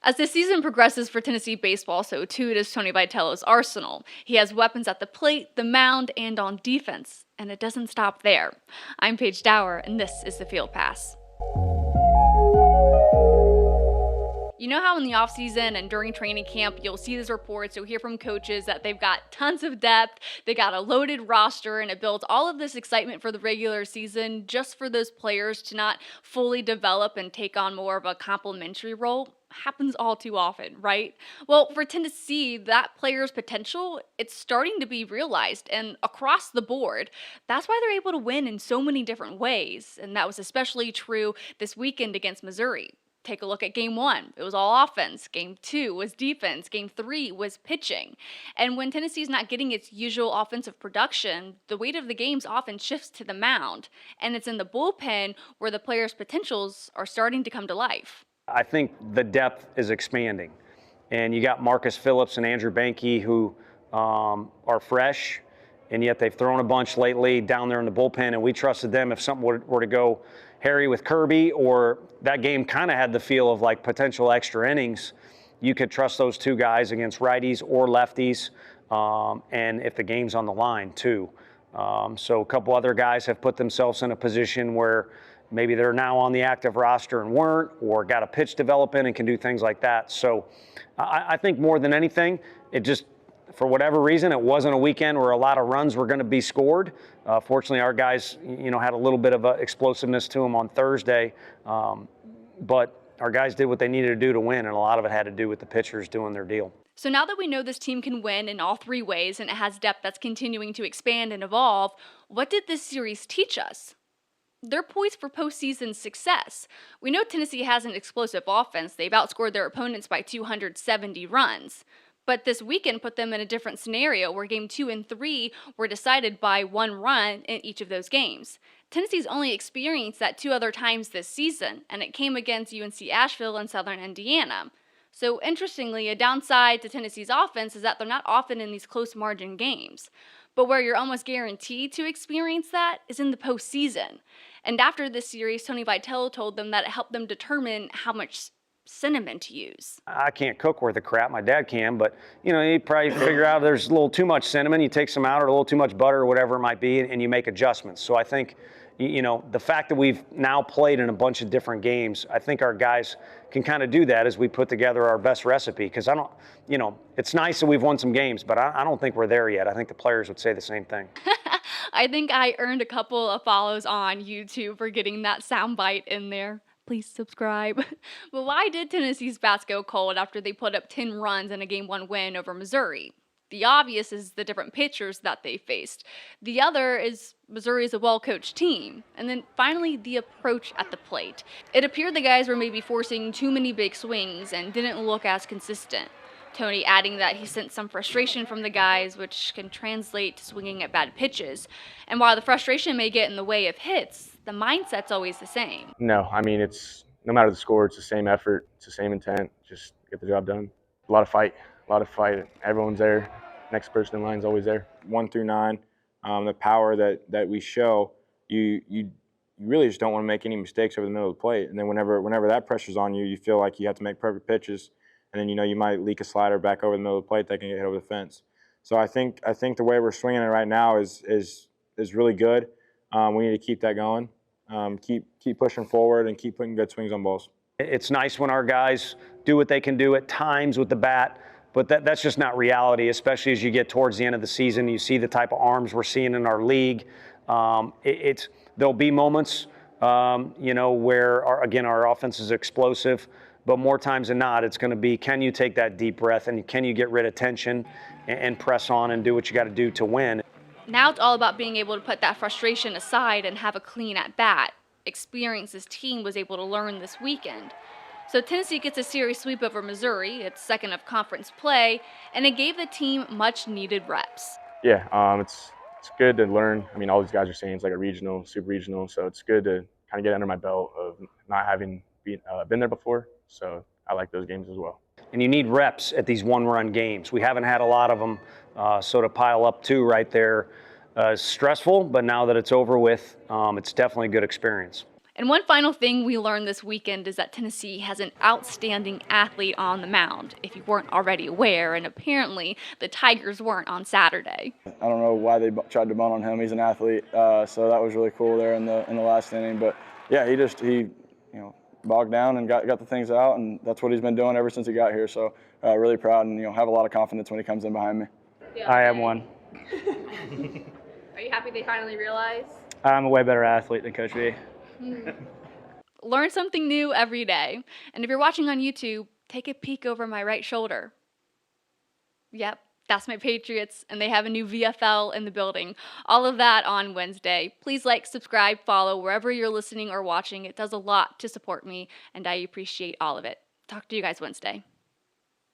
As the season progresses for Tennessee baseball, so too does Tony Vitello's arsenal. He has weapons at the plate, the mound, and on defense, and it doesn't stop there. I'm Paige Dower, and this is the Field Pass. You know how in the offseason and during training camp, you'll see these reports, you'll hear from coaches that they've got tons of depth, they got a loaded roster, and it builds all of this excitement for the regular season just for those players to not fully develop and take on more of a complementary role. Happens all too often, right? Well, for Tennessee, that player's potential, it's starting to be realized and across the board. That's why they're able to win in so many different ways, and that was especially true this weekend against Missouri. Take a look at game 1. It was all offense. Game 2 was defense. Game 3 was pitching. And when Tennessee's not getting its usual offensive production, the weight of the games often shifts to the mound. And it's in the bullpen where the players' potentials are starting to come to life. I think the depth is expanding. And you got Marcus Phillips and Andrew Banke who are fresh, and yet they've thrown a bunch lately down there in the bullpen, and we trusted them if something were to go hairy with Kirby, or that game kind of had the feel of like potential extra innings. You could trust those two guys against righties or lefties, and if the game's on the line too. So a couple other guys have put themselves in a position where maybe they're now on the active roster and weren't, or got a pitch development and can do things like that. So I think more than anything, it just, for whatever reason, it wasn't a weekend where a lot of runs were going to be scored. Fortunately, our guys, had a little bit of explosiveness to them on Thursday, but our guys did what they needed to do to win, and a lot of it had to do with the pitchers doing their deal. So now that we know this team can win in all three ways and it has depth that's continuing to expand and evolve, what did this series teach us? They're poised for postseason success. We know Tennessee has an explosive offense. They've outscored their opponents by 270 runs. But this weekend put them in a different scenario where game 2 and 3 were decided by 1 run in each of those games. Tennessee's only experienced that 2 other times this season, and it came against UNC Asheville and Southern Indiana. So interestingly, a downside to Tennessee's offense is that they're not often in these close margin games. But where you're almost guaranteed to experience that is in the postseason. And after this series, Tony Vitello told them that it helped them determine how much cinnamon to use. I can't cook worth a crap. My dad can, but you probably figure out there's a little too much cinnamon. You take some out, or a little too much butter, or whatever it might be, and you make adjustments. So I think, the fact that we've now played in a bunch of different games, I think our guys can kind of do that as we put together our best recipe. Because it's nice that we've won some games, but I don't think we're there yet. I think the players would say the same thing. I think I earned a couple of follows on YouTube for getting that soundbite in there. Please subscribe. But why did Tennessee's bats go cold after they put up 10 runs in a Game 1 win over Missouri? The obvious is the different pitchers that they faced. The other is Missouri is a well-coached team. And then finally, the approach at the plate. It appeared the guys were maybe forcing too many big swings and didn't look as consistent. Tony adding that he sensed some frustration from the guys, which can translate to swinging at bad pitches. And while the frustration may get in the way of hits, the mindset's always the same. No, it's no matter the score, it's the same effort, it's the same intent, just get the job done. A lot of fight. Everyone's there. Next person in line is always there. 1 through 9, the power that we show, you really just don't want to make any mistakes over the middle of the plate. And then whenever that pressure's on you, you feel like you have to make perfect pitches. And then you might leak a slider back over the middle of the plate that can get hit over the fence. So I think the way we're swinging it right now is really good. We need to keep that going, keep pushing forward, and keep putting good swings on balls. It's nice when our guys do what they can do at times with the bat, but that's just not reality, especially as you get towards the end of the season. You see the type of arms we're seeing in our league. There'll be moments, where our offense is explosive. But more times than not, it's going to be, can you take that deep breath and can you get rid of tension and press on and do what you got to do to win? Now it's all about being able to put that frustration aside and have a clean at bat. Experience this team was able to learn this weekend. So Tennessee gets a series sweep over Missouri, its second of conference play, and it gave the team much needed reps. Yeah, it's good to learn. All these guys are saying it's like a regional, super regional, so it's good to kind of get under my belt of not having been there before. So I like those games as well. And you need reps at these one-run games. We haven't had a lot of them, so to pile up 2 right there is stressful, but now that it's over with, it's definitely a good experience. And one final thing we learned this weekend is that Tennessee has an outstanding athlete on the mound, if you weren't already aware, and apparently the Tigers weren't on Saturday. I don't know why they tried to bunt on him. He's an athlete, so that was really cool there in the last inning. But yeah, he bogged down and got the things out, and that's what he's been doing ever since he got here. So really proud, and have a lot of confidence when he comes in behind me. I am one. Are you happy they finally realized? I'm a way better athlete than Coach V. Learn something new every day. And if you're watching on YouTube, take a peek over my right shoulder. Yep, that's my Patriots, and they have a new VFL in the building. All of that on Wednesday. Please like, subscribe, follow wherever you're listening or watching. It does a lot to support me, and I appreciate all of it. Talk to you guys Wednesday.